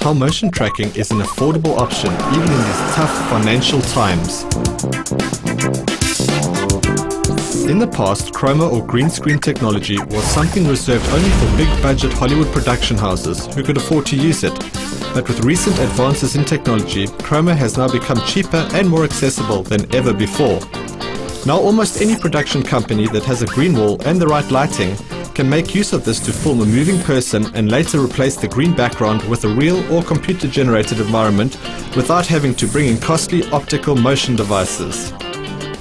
how motion tracking is an affordable option even in these tough financial times. In the past, chroma or green screen technology was something reserved only for big budget Hollywood production houses who could afford to use it. But with recent advances in technology, chroma has now become cheaper and more accessible than ever before. Now almost any production company that has a green wall and the right lighting can make use of this to film a moving person and later replace the green background with a real or computer-generated environment without having to bring in costly optical motion devices.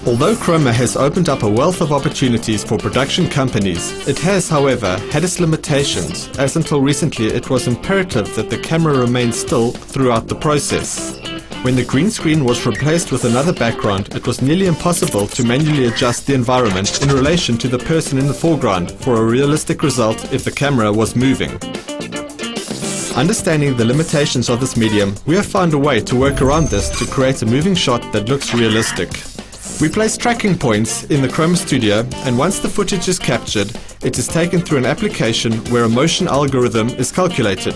Although chroma has opened up a wealth of opportunities for production companies, it has, however, had its limitations, as until recently it was imperative that the camera remain still throughout the process. When the green screen was replaced with another background, it was nearly impossible to manually adjust the environment in relation to the person in the foreground for a realistic result if the camera was moving. Understanding the limitations of this medium, we have found a way to work around this to create a moving shot that looks realistic. We place tracking points in the Chroma Studio, and once the footage is captured, it is taken through an application where a motion algorithm is calculated.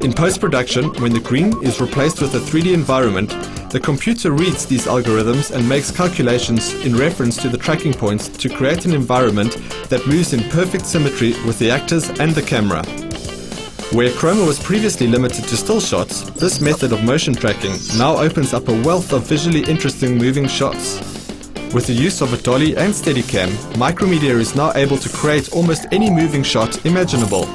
In post-production, when the green is replaced with a 3D environment, the computer reads these algorithms and makes calculations in reference to the tracking points to create an environment that moves in perfect symmetry with the actors and the camera. Where chroma was previously limited to still shots, this method of motion tracking now opens up a wealth of visually interesting moving shots. With the use of a dolly and Steadicam, Micromedia is now able to create almost any moving shot imaginable.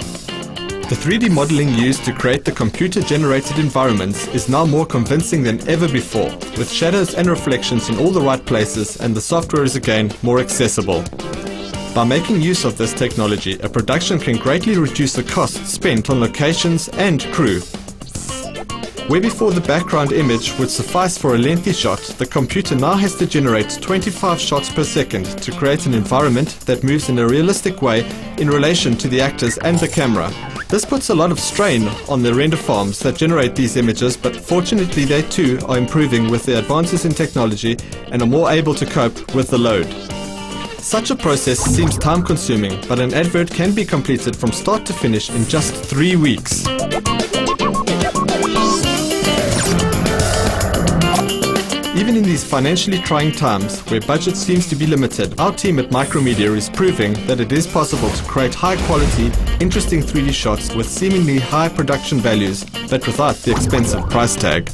The 3D modeling used to create the computer-generated environments is now more convincing than ever before, with shadows and reflections in all the right places, and the software is again more accessible. By making use of this technology, a production can greatly reduce the costs spent on locations and crew. Where before the background image would suffice for a lengthy shot, the computer now has to generate 25 shots per second to create an environment that moves in a realistic way in relation to the actors and the camera. This puts a lot of strain on the render farms that generate these images, but fortunately they too are improving with the advances in technology and are more able to cope with the load. Such a process seems time-consuming, but an advert can be completed from start to finish in just 3 weeks. Even in these financially trying times, where budget seems to be limited, our team at Micromedia is proving that it is possible to create high-quality, interesting 3D shots with seemingly high production values, but without the expensive price tag.